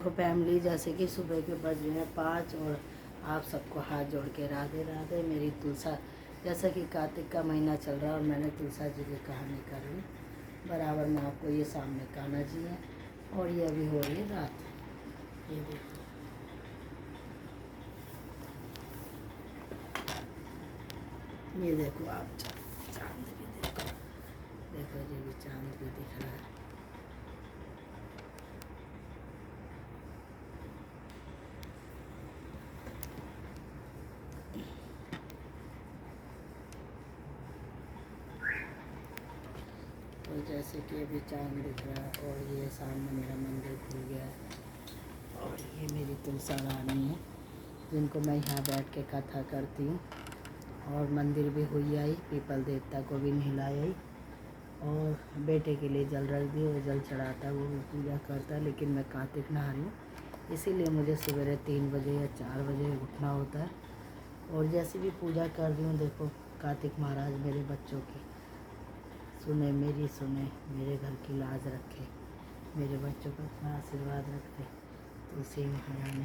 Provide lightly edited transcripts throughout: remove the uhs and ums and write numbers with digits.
तो फैमिली, जैसे कि सुबह के बज रहे हैं 5 और आप सबको हाथ जोड़ के राधे राधे। मेरी तुलसा, जैसा कि कार्तिक का महीना चल रहा है और मैंने तुलसा जी की कहानी कर ली बराबर में। आपको ये सामने कान्हा जी है और ये अभी हो रही है रात। ये देखो, ये देखो आप चांद भी देखो, देखो जी भी चांद भी दिख रहा है। तो जैसे कि अभी चांद दिख रहा है और ये सामने मेरा मंदिर खुल गया है और ये मेरी तुलसा रानी है जिनको मैं यहाँ बैठ के कथा करती हूँ। और मंदिर भी हुई आई, पीपल देवता को भी नहलाई और बेटे के लिए जल रख दी। वो जल चढ़ाता है, वो भी पूजा करता है। लेकिन मैं कार्तिक नहा रही हूँ, इसीलिए मुझे सवेरे 3 बजे या 4 बजे उठना होता है। और जैसे भी पूजा कर रही हूँ, देखो कार्तिक महाराज मेरे बच्चों की सुने, मेरी सुने, मेरे घर की लाज रखे, मेरे बच्चों को अपना आशीर्वाद रखे। तुलसी महारानी।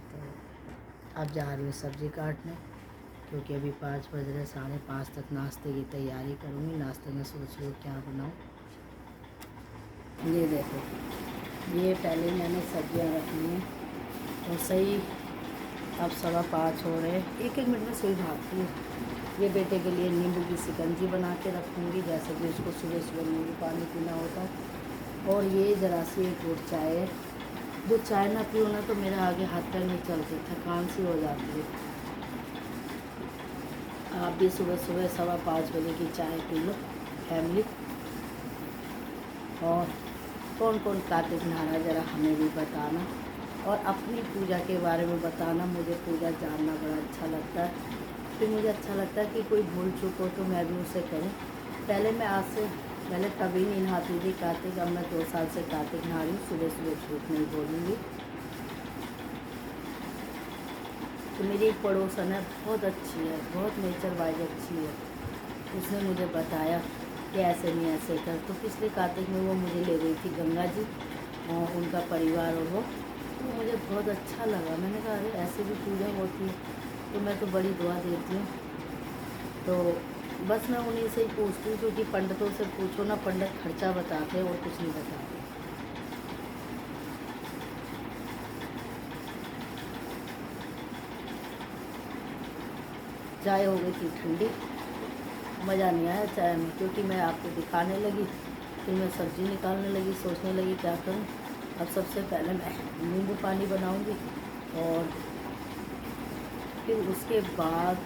तो अब जा रही हूँ सब्ज़ी काटने, क्योंकि अभी 5 बज रहे, 5:30 तक नाश्ते की तैयारी करूँगी। नाश्ते में सोच रही हूँ क्या बनाऊँ। ये देखो, ये पहले मैंने सब्जियाँ रखी हैं और सही अब 5:15 हो रहे हैं। एक मिनट में सही भागती हूँ। ये बेटे के लिए नींबू की शिकंजी बना के रखूँगी, जैसे कि उसको सुबह सुबह नींबू पानी पीना होता है। और ये ज़रा सी एक और चाय है, जो चाय ना पीऊँ ना तो मेरा आगे हाथ पैर नहीं चलते, थकान सी हो जाती है। आप भी सुबह सुबह 5:15 बजे की चाय पी लो फैमिली। और कौन कौन कार्तिक नहा रहा है ज़रा हमें भी बताना और अपनी पूजा के बारे में बताना। मुझे पूजा जानना बड़ा अच्छा लगता है। फिर मुझे अच्छा लगता है कि कोई भूल चूक हो तो मैं भी उसे करूँ। पहले मैं आज से पहले कभी नहीं नहाती थी कार्तिक, अब मैं 2 साल से कार्तिक नहा रही हूँ। सुबह सुबह झूठ नहीं बोलूँगी। तो मेरी एक पड़ोसन है, बहुत अच्छी है, बहुत नेचर वाइज अच्छी है। उसने मुझे बताया कि ऐसे नहीं ऐसे कर। तो पिछले कार्तिक में वो मुझे ले गई थी गंगा जी और उनका परिवार और वो, तो मुझे बहुत अच्छा लगा। मैंने कहा अरे ऐसे भी पूजा होती है, तो मैं तो बड़ी दुआ देती हूँ। तो बस मैं उन्हीं से ही पूछती हूँ, क्योंकि पंडितों से पूछो ना, पंडित खर्चा बताते हैं और कुछ नहीं बताते। चाय हो गई थी ठंडी, मज़ा नहीं आया चाय में, क्योंकि मैं आपको दिखाने लगी, फिर मैं सब्ज़ी निकालने लगी, सोचने लगी क्या करूँ। अब सबसे पहले मैं नींबू पानी बनाऊँगी और फिर उसके बाद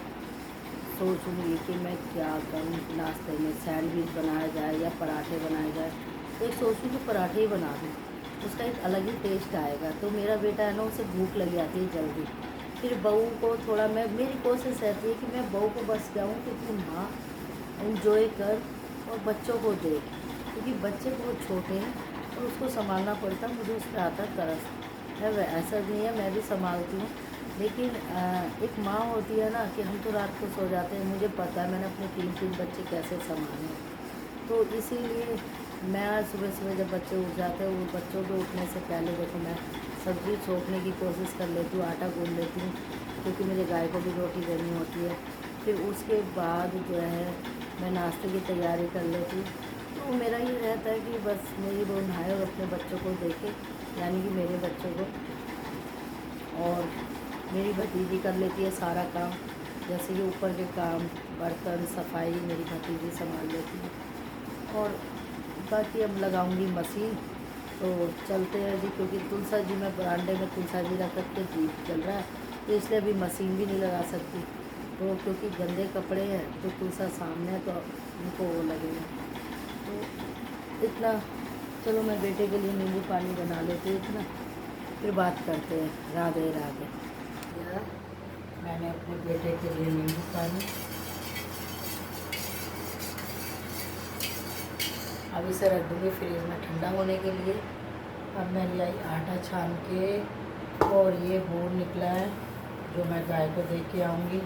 सोचूँगी कि मैं क्या करूँ। नाश्ते में सैंडविच बनाया जाए या पराठे बनाए जाए। तो एक सोचूँ कि पराठे ही बना दूँ, उसका एक अलग ही टेस्ट आएगा। तो मेरा बेटा है ना, उसे भूख लग जाती है जल्दी। फिर बहू को थोड़ा, मेरी कोशिश रहती है कि मैं बहू को बस जाऊँ कि तुम माँ एंजॉय कर और बच्चों को देख, क्योंकि बच्चे बहुत छोटे हैं और उसको संभालना पड़ता है। मुझे उस पर आता तरस है, वह ऐसा नहीं है, मैं भी संभालती हूँ। लेकिन एक माँ होती है ना कि हम तो रात को सो जाते हैं। मुझे पता है मैंने अपने 3 बच्चे कैसे संभाले हैं। तो इसीलिए मैं आज सुबह सुबह जब बच्चे उठ जाते हैं, वो बच्चों के उठने से पहले देखो मैं सब्ज़ी छोंकने की कोशिश कर लेती हूँ, आटा गूँध लेती हूँ, क्योंकि मुझे गाय को भी रोटी देनी होती है। फिर उसके बाद जो है मैं नाश्ते की तैयारी कर लेती हूँ। तो मेरा ये रहता है कि बस मेरी बहू नहाए और अपने बच्चों को देखे, यानी कि मेरे बच्चों को। और मेरी भतीजी कर लेती है सारा काम, जैसे कि ऊपर के काम, बर्तन सफाई मेरी भतीजी संभाल लेती है। और बाकी अब लगाऊंगी मशीन। तो चलते हैं जी, क्योंकि तुलसा जी में बरामदे में तुलसा जी रख के दीप चल रहा है, तो इसलिए अभी मशीन भी नहीं लगा सकती। तो क्योंकि गंदे कपड़े हैं तो तुलसा सामने है, तो उनको वो लगेगा। तो इतना, चलो मैं बेटे के लिए नींबू पानी बना लेती हूँ इतना, फिर बात करते हैं। राधे राधे। मैंने अपने बेटे के लिए नींबू पानी, अब इसे रख दूँगी फ्रिज में ठंडा होने के लिए। अब मैं ले आई आटा छान के और ये बोर निकला है जो मैं गाय को दे के आऊँगी।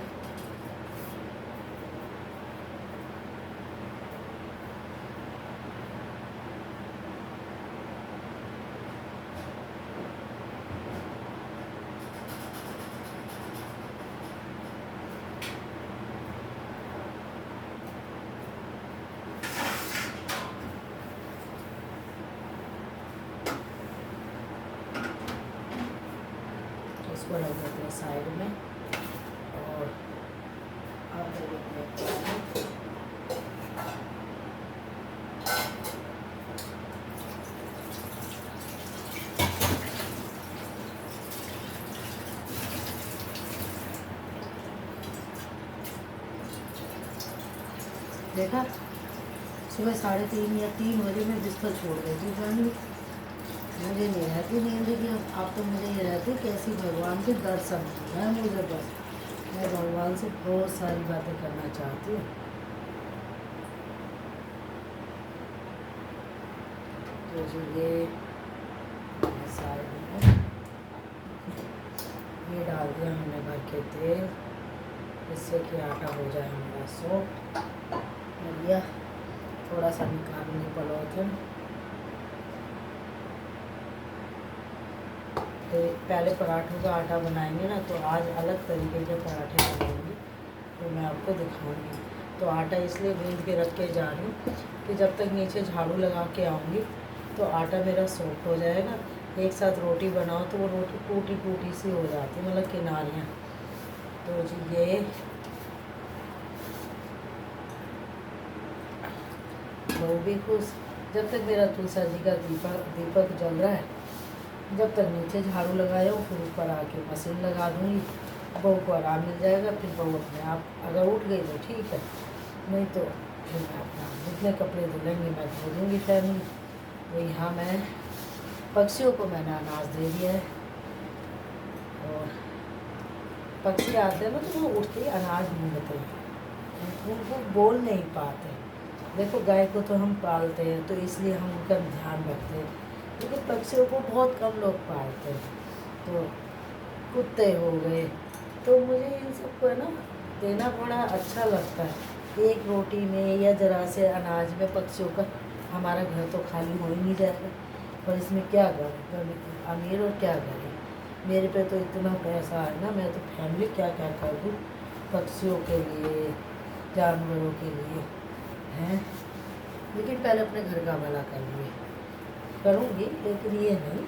इसको रख देते हैं साइड में और आटे को देखा, सुबह 3:30 या 3 बजे मैं बिस्तर छोड़ देती हूँ। मुझे नहीं रहती नींद की, अब तो मुझे ये रहती कैसी भगवान के दर्शन है मुझे, बस मैं भगवान से बहुत सारी बातें करना चाहती हूँ। तो ये साइड में ये डाल दिया हमने भर के तेल, इससे कि आटा हो जाए हमारा सॉफ्ट। लिया थोड़ा सा निकालूंगी पलौथन। तो पहले पराठों का आटा बनाएंगे ना, तो आज अलग तरीके के पराठे बनाऊंगी, तो मैं आपको दिखाऊंगी। तो आटा इसलिए गूंद के रख के जा रही हूँ कि जब तक नीचे झाड़ू लगा के आऊँगी तो आटा मेरा सॉफ्ट हो जाएगा। एक साथ रोटी बनाओ तो वो रोटी टूटी टूटी सी हो जाती है, मतलब किनारियाँ। तो जी ये बहू भी खुश। जब तक मेरा तुलसा जी का दीपक जल रहा है, जब तक नीचे झाड़ू लगाए हो, फिर ऊपर आके मशीन लगा दूँगी। बहू को आराम मिल जाएगा, फिर बहू अपने आप अगर उठ गई तो ठीक है, नहीं तो फिर मैं अपना जितने कपड़े धुलेंगे मैं धो दूँगी फैमिली। तो यहाँ मैं पक्षियों को मैंने अनाज दे दिया है, और पक्षी आते हैं ना तो वो उठ के अनाज ढूंढते हैं, उनको बोल नहीं पाते। देखो गाय को तो हम पालते हैं तो इसलिए हम उनका ध्यान रखते हैं, लेकिन पक्षियों को बहुत कम लोग पालते हैं। तो कुत्ते हो गए, तो मुझे इन सबको है ना देना बड़ा अच्छा लगता है। एक रोटी में या ज़रा से अनाज में पक्षियों का हमारा घर तो खाली हो ही नहीं जाएगा, पर इसमें क्या करें, अमीर और क्या करें। मेरे पे तो इतना पैसा है ना, मैं तो फैमिली क्या क्या कर दूँ पक्षियों के लिए, जानवरों के लिए हैं। लेकिन पहले अपने घर का भला करूँगी, लेकिन ये नहीं,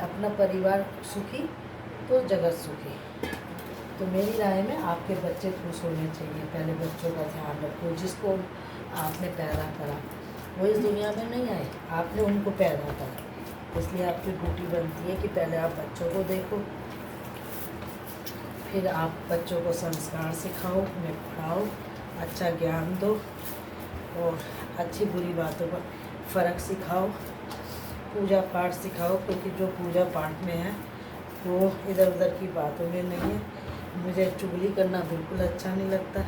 अपना परिवार सुखी तो जगत सुखी। तो मेरी राय में आपके बच्चे खुश होने चाहिए। पहले बच्चों का ध्यान रखो, जिसको आपने पैदा करा वो इस दुनिया में नहीं आए, आपने उनको पैदा करा। इसलिए आपकी ड्यूटी बनती है कि पहले आप बच्चों को देखो, फिर आप बच्चों को संस्कार सिखाओ, उन्हें पढ़ाओ, अच्छा ज्ञान दो और अच्छी बुरी बातों पर फ़र्क सिखाओ, पूजा पाठ सिखाओ। क्योंकि जो पूजा पाठ में है वो इधर उधर की बातों में नहीं है। मुझे चुगली करना बिल्कुल अच्छा नहीं लगता।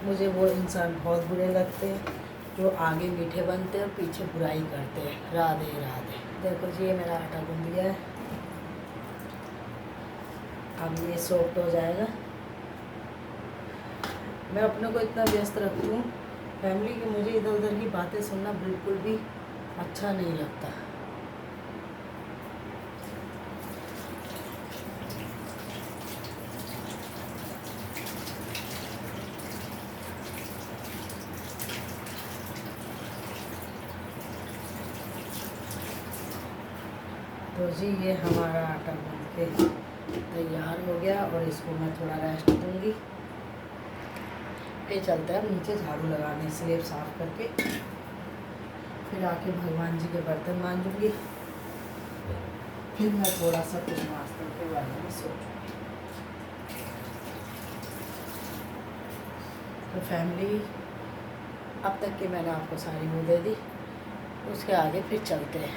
मुझे वो इंसान बहुत बुरे लगते हैं जो आगे मीठे बनते हैं और पीछे बुराई करते हैं। राधे राधे। देखो जी, ये मेरा आटा गूंद गया है, अब ये सॉफ्ट हो जाएगा। मैं अपने को इतना व्यस्त रखती हूँ फैमिली की, मुझे इधर उधर की बातें सुनना बिल्कुल भी अच्छा नहीं लगता। तो जी ये हमारा आटा बन के तैयार हो गया, और इसको मैं थोड़ा रेस्ट दूँगी। फिर चलते हैं नीचे झाड़ू लगाने, स्लेब साफ़ करके फिर आके भगवान जी के बर्तन मांजूँगी। फिर मैं थोड़ा सा कुछ नाश्ते के बारे में सोचूँगी। तो फैमिली, अब तक की मैंने आपको सारी वो दे दी, उसके आगे फिर चलते हैं।